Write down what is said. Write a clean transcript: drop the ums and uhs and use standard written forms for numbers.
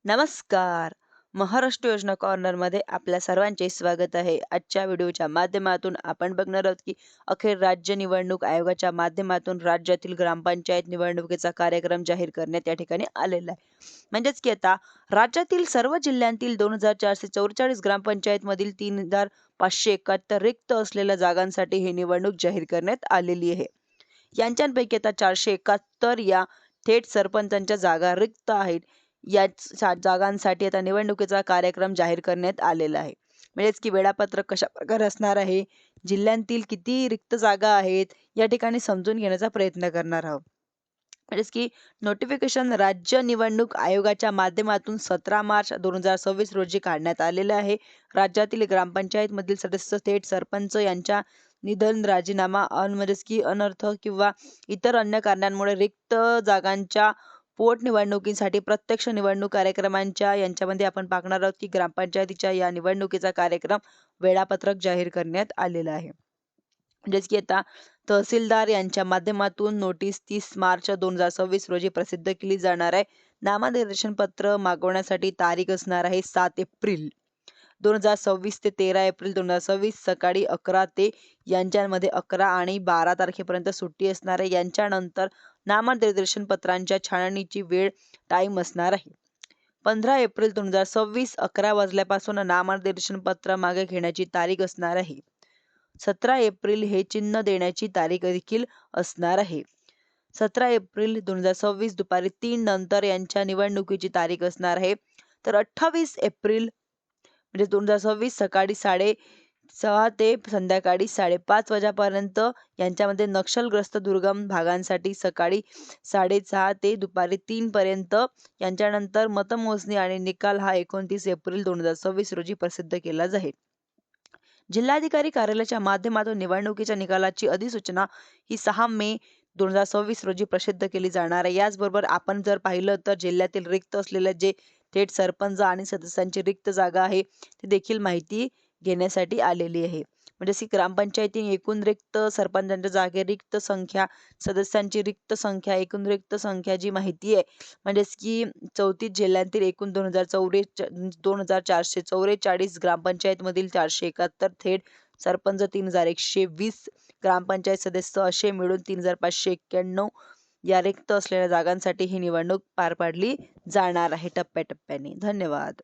नमस्कार. महाराष्ट्र योजना कॉर्नरमध्ये आपल्या सर्वांचे स्वागत आहे. आजच्या व्हिडिओच्या माध्यमातून आपण बघणार आहोत की अखेर राज्य निवडणूक आयोगाच्या माध्यमातून राज्यातील ग्रामपंचायत निवडणुकीचा कार्यक्रम जाहीर करण्यात या ठिकाणी आलेला आहे. म्हणजेच की आता राज्यातील सर्व जिल्ह्यांतील 2444 ग्रामपंचायतमधील 3571 रिक्त असलेल्या जागांसाठी ही निवडणूक जाहीर करण्यात आलेली आहे. यांच्यापैकी आता 471 या थेट सरपंचांच्या जागा रिक्त आहेत. या जागांसाठी आता निवडणुकीचा कार्यक्रम जाहीर करण्यात आलेला आहे. म्हणजेच की वेळापत्रक कशा प्रकारे असणार आहे, जिल्ह्यांतील किती रिक्त जागा आहेत, या ठिकाणी समजून घेण्याचा प्रयत्न करणार आहोत. म्हणजेच की नोटिफिकेशन राज्य निवडणूक आयोगाच्या माध्यमातून 17 मार्च 2026 रोजी काढण्यात आलेले आहे. राज्यातील ग्रामपंचायतमधील सदस्य, थेट सरपंच यांच्या निधन, राजीनामा, म्हणजेच की अनर्थ किंवा इतर अन्य कारणांमुळे रिक्त जागांच्या पोटनिवडणुकीसाठी प्रत्यक्ष निवडणूक कार्यक्रमांच्या यांच्यामध्ये आपण पाहणार आहोत की ग्रामपंचायतीच्या या निवडणुकीचा कार्यक्रम वेळापत्रक जाहीर करण्यात आलेला आहे. म्हणजेच की आता तहसीलदार यांच्या माध्यमातून नोटीस 30 मार्च 2026 रोजी प्रसिद्ध केली जाणार आहे. नामनिर्देशन पत्र मागवण्यासाठी तारीख असणार आहे 7 एप्रिल 2026 ते 13 एप्रिल 2026 सकाळी 11 ते यांच्यामध्ये 11 आणि 12 तारखेपर्यंत सुट्टी असणार आहे. यांच्यानंतर नामनिर्देशन पत्रांच्या छाननीची वेळ टाइम असणार आहे. 15 एप्रिल 2026 11 वाजल्यापासून नामनिर्देशन पत्र मागे घेण्याची तारीख असणार आहे. 17 एप्रिल हे चिन्ह देण्याची तारीख देखील असणार आहे. 17 एप्रिल 2026 दुपारी 3 नंतर यांच्या निवडणुकीची तारीख असणार आहे. तर 28 एप्रिल म्हणजे 2026 सकाळी 6:30 ते संध्याकाळी 5:30 वाजेपर्यंत यांच्यामध्ये नक्षलग्रस्त दुर्गम भागांसाठी सकाळी 6:30 ते दुपारी 3 पर्यंत. यांच्यानंतर मतमोजणी आणि निकाल हा 29 एप्रिल 2026 रोजी प्रसिद्ध केला जाईल. जिल्हाधिकारी कार्यालयाच्या माध्यमातून निवडणुकीच्या निकालाची अधिसूचना ही 6 मे 2026 रोजी प्रसिद्ध केली जाणार आहे. याचबरोबर आपण जर पाहिलं तर जिल्ह्यातील रिक्त असलेल्या जे थेट सरपंच आणि सदस्यांची रिक्त जागा आहे ती देखील माहिती घेण्यासाठी आलेली आहे. म्हणजे की ग्रामपंचायती एकूण रिक्त सरपंचांच्या जागे रिक्त संख्या, सदस्यांची रिक्त संख्या, एकूण रिक्त संख्या जी माहिती आहे म्हणजेच की 34 जिल्ह्यांतील एकूण 2444 ग्रामपंचायतमधील 471 थेट सरपंच, 3120 ग्रामपंचायत सदस्य असे मिळून 3591 या रिक्त असलेल्या जागांसाठी ही निवडणूक पार पाडली जाणार आहे टप्प्याटप्प्याने. धन्यवाद.